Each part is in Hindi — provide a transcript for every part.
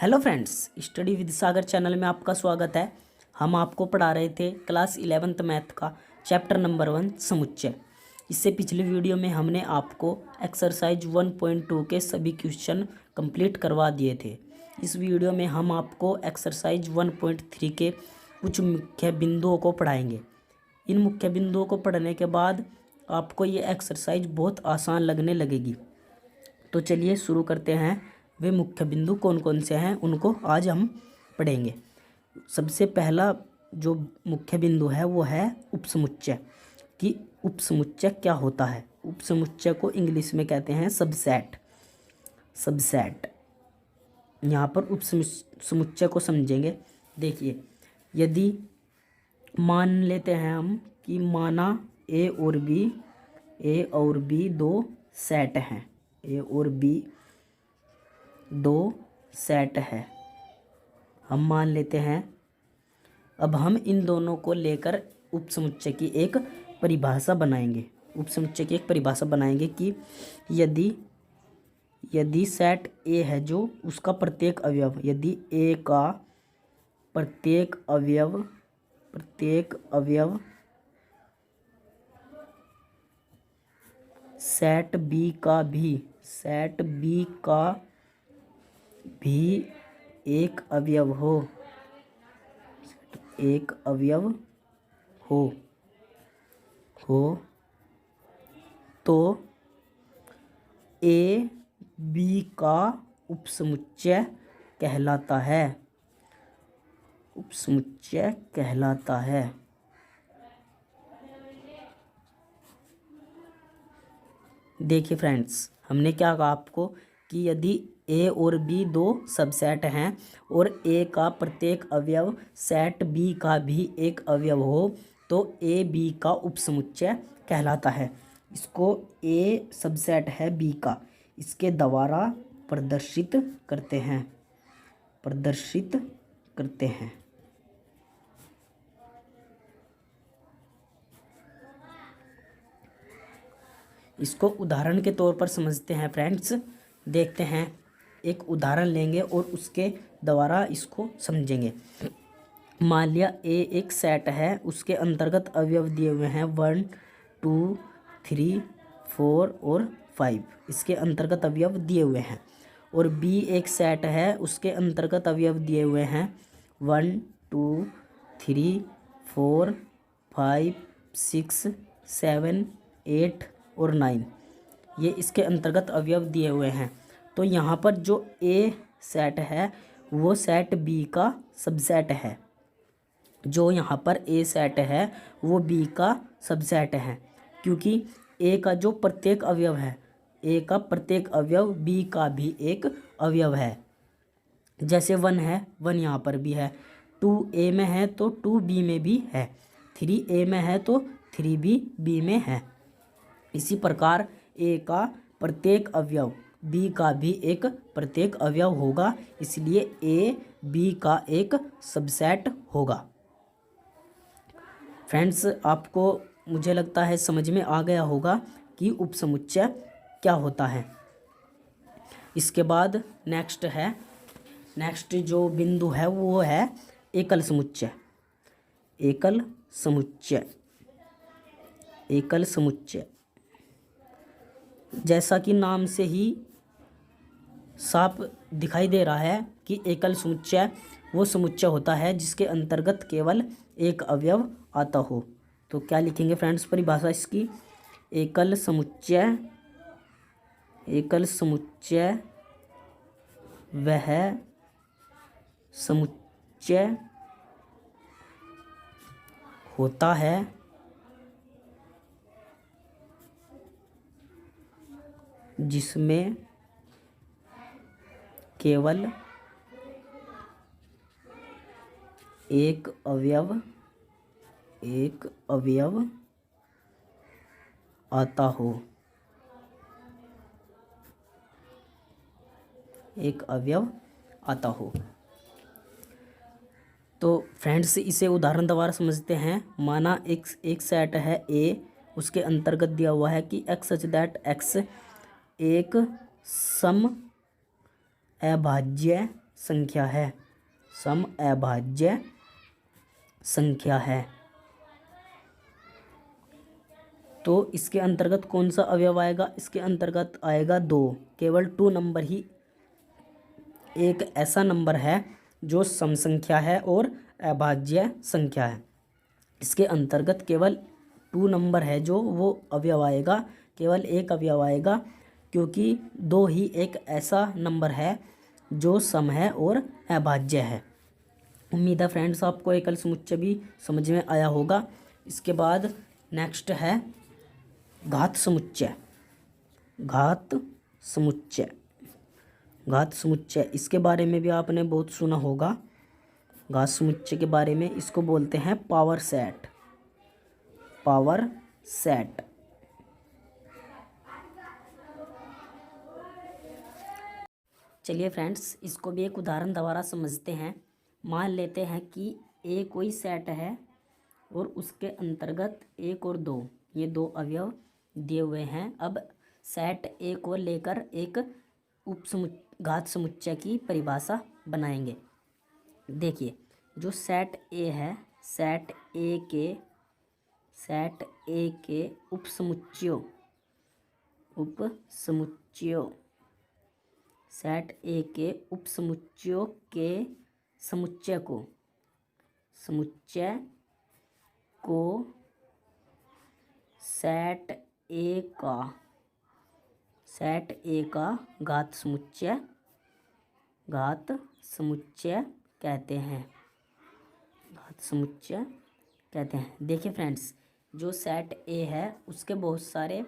Hello friends, study with Sagar channel में आपका स्वागत है। हम आपको पढ़ा रहे थे क्लास 11th मैथ का चैप्टर नंबर 1 समुच्चय। इससे पिछले वीडियो में हमने आपको एक्सरसाइज 1.2 के सभी क्वेश्चन कंप्लीट करवा दिए थे। इस वीडियो में हम आपको एक्सरसाइज 1.3 के कुछ मुख्य बिंदुओं को पढ़ाएंगे। इन मुख्य बिंदुओं को पढ़ने के बाद आपको ये एक्सरसाइज बहुत आसान लगने लगेगी। तो चलिए शुरू करते हैं। वे मुख्य बिंदु कौन कौन से हैं उनको आज हम पढ़ेंगे। सबसे पहला जो मुख्य बिंदु है वो है उपसमुच्चय। कि उपसमुच्चय क्या होता है। उपसमुच्चय को इंग्लिश में कहते हैं सबसेट। सबसेट यहाँ पर उपसमुच्चय को समझेंगे। देखिए, यदि मान लेते हैं हम कि माना ए और बी दो सेट हैं। ए और बी दो सेट है, हम मान लेते हैं। अब हम इन दोनों को लेकर उपसमुच्चय की एक परिभाषा बनाएंगे। उपसमुच्चय की एक परिभाषा बनाएंगे कि यदि सेट ए है जो उसका प्रत्येक अवयव, यदि ए का प्रत्येक अवयव सेट बी का भी एक अवयव हो तो ए बी का उपसमुच्चय कहलाता है। उपसमुच्चय कहलाता है। देखिए फ्रेंड्स, हमने क्या कहा आपको कि यदि ए और बी दो सबसेट हैं और ए का प्रत्येक अवयव सेट बी का भी एक अवयव हो तो ए बी का उपसमुच्चय कहलाता है। इसको ए सबसेट है बी का, इसके द्वारा प्रदर्शित करते हैं। इसको उदाहरण के तौर पर समझते हैं फ्रेंड्स। देखते हैं, एक उदाहरण लेंगे और उसके द्वारा इसको समझेंगे। मान लिया ए एक सेट है, उसके अंतर्गत अवयव दिए हुए हैं 1 2 3 4 और 5। इसके अंतर्गत अवयव दिए हुए हैं। और बी एक सेट है, उसके अंतर्गत अवयव दिए हुए हैं 1 2 3 4 5 6 7 8 और 9। ये इसके अंतर्गत अवयव दिए हुए हैं। तो यहाँ पर जो ए सेट है वो सेट बी का सबसेट है। जो यहाँ पर ए सेट है वो बी का सबसेट है, क्योंकि ए का जो प्रत्येक अवयव है, ए का प्रत्येक अवयव बी का भी एक अवयव है। जैसे 1 है, 1 यहाँ पर भी है। 2 ए में है तो 2 बी में भी है। 3 ए में है तो 3 भी बी में है। इसी प्रकार ए का प्रत्येक अवयव बी का भी एक प्रत्येक अवयव होगा, इसलिए ए बी का एक सबसेट होगा। फ्रेंड्स, आपको मुझे लगता है समझ में आ गया होगा कि उपसमुच्चय क्या होता है। इसके बाद नेक्स्ट जो बिंदु है वो है एकल समुच्चय। एकल समुच्चय जैसा कि नाम से ही साफ दिखाई दे रहा है कि एकल समुच्चय वो समुच्चय होता है जिसके अंतर्गत केवल एक अवयव आता हो। तो क्या लिखेंगे फ्रेंड्स परिभाषा इसकी। एकल समुच्चय वह समुच्चय होता है जिसमें केवल एक अवयव आता हो। तो फ्रेंड्स, इसे उदाहरण द्वारा समझते हैं। माना एक सेट है ए, उसके अंतर्गत दिया हुआ है कि एक्स सच दैट एक्स एक सम अभाज्य संख्या है, सम अभाज्य संख्या है। तो इसके अंतर्गत कौन सा अवयव आएगा? इसके अंतर्गत आएगा 2। केवल 2 नंबर ही एक ऐसा नंबर है जो सम संख्या है और अभाज्य संख्या है। इसके अंतर्गत केवल 2 नंबर है जो वो अवयव आएगा, केवल एक अवयव आएगा, क्योंकि 2 ही एक ऐसा नंबर है जो सम है और अभाज्य है। उम्मीद है फ्रेंड्स आपको एकल समुच्चय भी समझ में आया होगा। इसके बाद नेक्स्ट है घात समुच्चय। घात समुच्चय, घात समुच्चय इसके बारे में भी आपने बहुत सुना होगा। घात समुच्चय के बारे में इसको बोलते हैं पावर सेट। Power set. चलिए फ्रेंड्स इसको भी एक उदाहरण द्वारा समझते हैं। मान लेते हैं कि ए कोई सेट है और उसके अंतर्गत 1 और 2 ये 2 अवयव दिए हुए हैं। अब सेट ए को लेकर एक घात समुच्चय की परिभाषा बनाएंगे। देखिए जो सेट ए है, सेट ए के उपसमुच्चयों सेट ए के उपसमुच्चयों के समुच्चय को सेट ए का घात समुच्चय कहते हैं। घात समुच्चय कहते हैं। देखिए फ्रेंड्स जो सेट ए है उसके बहुत सारे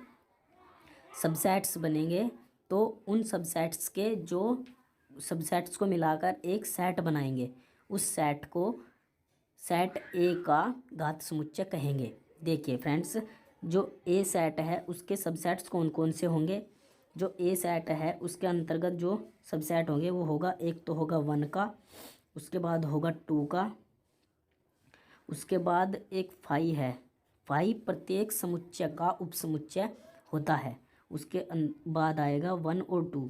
सबसेट्स बनेंगे, तो उन सबसेट्स के जो सबसेट्स को मिलाकर एक सेट बनाएंगे। उस सेट को सेट ए का घात समुच्चय कहेंगे। देखिए फ्रेंड्स जो ए सेट है उसके सबसेट्स कौन कौन से होंगे? जो ए सेट है उसके अंतर्गत जो सबसेट होंगे वो होगा, एक तो होगा 1 का, उसके बाद होगा 2 का, उसके बाद एक 5 है। 5 प्रत्येक समुच्चय का उपसमुच्चय होता है। उसके बाद आएगा 1 और 2।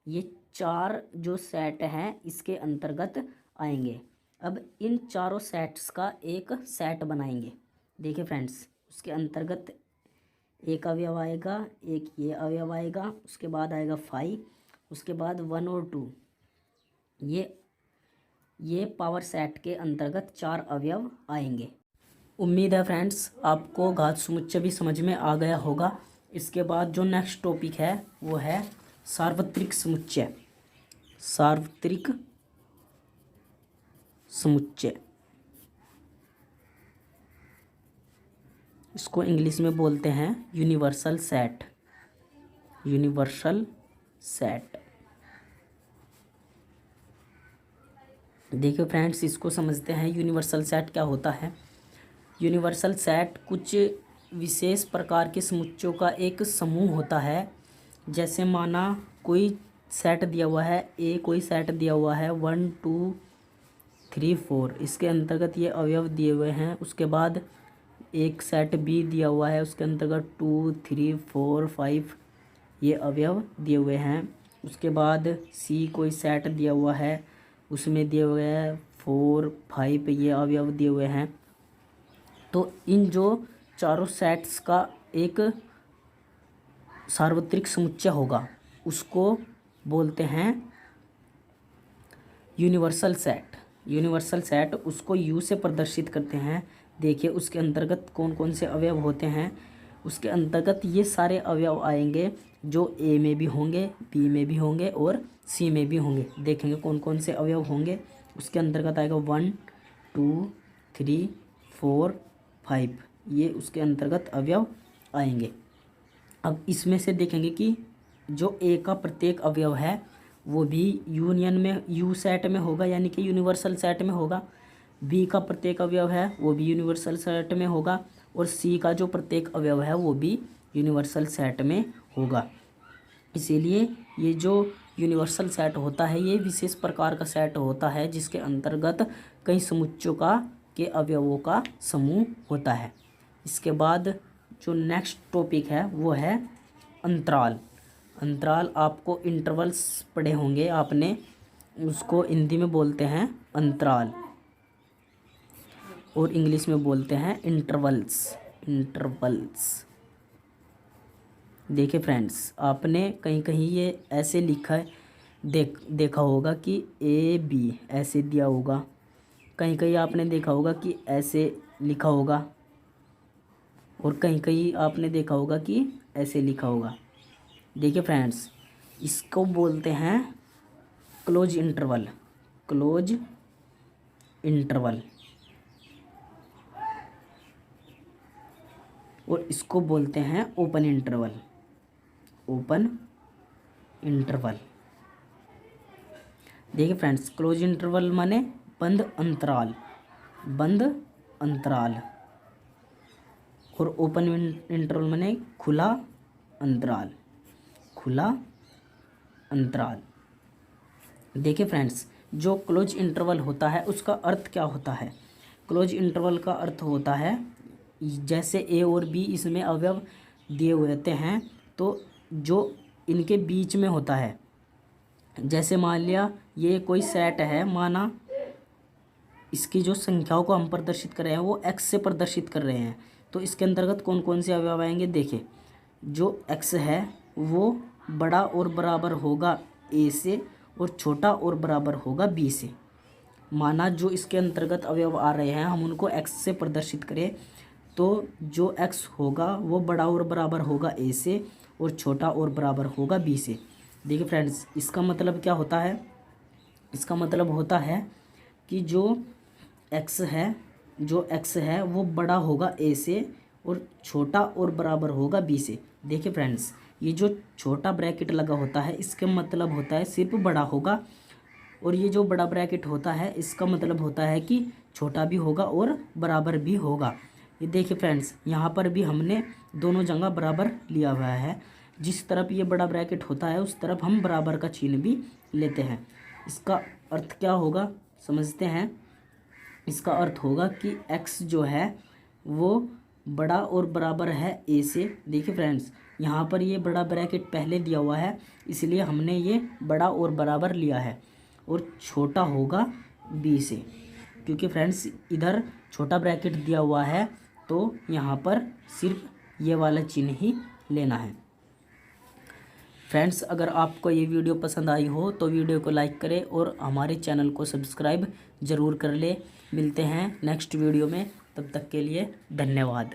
ये 4 जो सेट हैं इसके अंतर्गत आएंगे। अब इन चारों सेट्स का एक सेट बनाएंगे। देखिए फ्रेंड्स उसके अंतर्गत एक अवयव आएगा, एक ये अवयव आएगा, उसके बाद आएगा 5, उसके बाद 1 और 2। ये पावर सेट के अंतर्गत 4 अवयव आएंगे। उम्मीद है फ्रेंड्स आपको घात समुच्चय भी समझ में आ गया होगा। इसके बाद जो नेक्स्ट टॉपिक है वो है सार्वत्रिक समुच्चय। सार्वत्रिक समुच्चय इसको इंग्लिश में बोलते हैं यूनिवर्सल सेट। Universal set. देखिए फ्रेंड्स इसको समझते हैं यूनिवर्सल सेट क्या होता है। यूनिवर्सल सेट कुछ विशेष प्रकार के समुच्चयों का एक समूह होता है। जैसे माना कोई सेट दिया हुआ है, ए कोई सेट दिया हुआ है 1 2 3 4, इसके अंतर्गत ये अवयव दिए हुए हैं। उसके बाद एक सेट बी दिया हुआ है, उसके अंतर्गत 2 3 4 5 ये अवयव दिए हुए हैं। उसके बाद सी कोई सेट दिया हुआ है, उसमें दिए हुए हैं 4 5 ये अवयव दिए हुए हैं। तो इन जो चारों सेट्स का एक सार्वत्रिक समुच्चय होगा उसको बोलते हैं यूनिवर्सल सेट। यूनिवर्सल सेट उसको यू से प्रदर्शित करते हैं। देखिए उसके अंतर्गत कौन कौन से अवयव होते हैं। उसके अंतर्गत ये सारे अवयव आएंगे जो ए में भी होंगे, बी में भी होंगे और सी में भी होंगे। देखेंगे कौन कौन से अवयव होंगे। उसके अंतर्गत आएगा 1 2 3 4 5 ये उसके अंतर्गत अवयव आएंगे। अब इसमें से देखेंगे कि जो ए का प्रत्येक अवयव है वो भी यूनियन में यू सेट में होगा, यानी कि यूनिवर्सल सेट में होगा। बी का प्रत्येक अवयव है वो भी यूनिवर्सल सेट में होगा और सी का जो प्रत्येक अवयव है वो भी यूनिवर्सल सेट में होगा। इसीलिए ये जो यूनिवर्सल सेट होता है ये विशेष प्रकार का सेट होता है जिसके अंतर्गत कई समुच्चयों के अवयवों का समूह होता है। इसके बाद जो नेक्स्ट टॉपिक है वो है अंतराल। अंतराल आपको इंटरवल्स पढ़े होंगे आपने, उसको हिंदी में बोलते हैं अंतराल और इंग्लिश में बोलते हैं इंटरवल्स। देखिए फ्रेंड्स, आपने कहीं कहीं ये ऐसे लिखा है, देखा होगा कि ए बी ऐसे दिया होगा, कहीं कहीं आपने देखा होगा कि ऐसे लिखा होगा, और कहीं कहीं आपने देखा होगा कि ऐसे लिखा होगा। देखिए फ्रेंड्स, इसको बोलते हैं क्लोज इंटरवल, और इसको बोलते हैं ओपन इंटरवल। देखिए फ्रेंड्स, क्लोज इंटरवल माने बंद अंतराल, और ओपन इंटरवल माने खुला अंतराल। देखिए फ्रेंड्स, जो क्लोज इंटरवल होता है उसका अर्थ क्या होता है? क्लोज इंटरवल का अर्थ होता है, जैसे ए और बी इसमें अवयव दिए हुए रहते हैं, तो जो इनके बीच में होता है, जैसे मान लिया ये कोई सेट है, माना इसकी जो संख्याओं को हम प्रदर्शित कर रहे हैं वो x से प्रदर्शित कर रहे हैं, तो इसके अंतर्गत कौन कौन से अवयव आएंगे? देखिए, जो x है वो बड़ा और बराबर होगा a से, और छोटा और बराबर होगा b से। माना जो इसके अंतर्गत अवयव आ रहे हैं हम उनको x से प्रदर्शित करें, तो जो x होगा वो बड़ा और बराबर होगा a से, और छोटा और बराबर होगा b से। देखिए फ्रेंड्स, इसका मतलब क्या होता है? इसका मतलब होता है कि जो x है वो बड़ा होगा a से, और छोटा और बराबर होगा b से। देखिए फ्रेंड्स, ये जो छोटा ब्रैकेट लगा होता है इसका मतलब होता है सिर्फ बड़ा होगा, और ये जो बड़ा ब्रैकेट होता है इसका मतलब होता है कि छोटा भी होगा और बराबर भी होगा। ये देखिए फ्रेंड्स, यहाँ पर भी हमने दोनों जगह बराबर लिया हुआ है, जिस तरफ ये बड़ा ब्रैकेट होता है उस तरफ हम बराबर का चिन्ह भी लेते हैं। इसका अर्थ क्या होगा समझते हैं? इसका अर्थ होगा कि x जो है वो बड़ा और बराबर है a से। देखिए फ्रेंड्स, यहाँ पर ये बड़ा ब्रैकेट पहले दिया हुआ है इसलिए हमने ये बड़ा और बराबर लिया है, और छोटा होगा b से, क्योंकि फ्रेंड्स इधर छोटा ब्रैकेट दिया हुआ है तो यहाँ पर सिर्फ ये वाला चिन्ह ही लेना है। फ्रेंड्स, अगर आपको ये वीडियो पसंद आई हो तो वीडियो को लाइक करें और हमारे चैनल को सब्सक्राइब ज़रूर कर ले। मिलते हैं नेक्स्ट वीडियो में, तब तक के लिए धन्यवाद।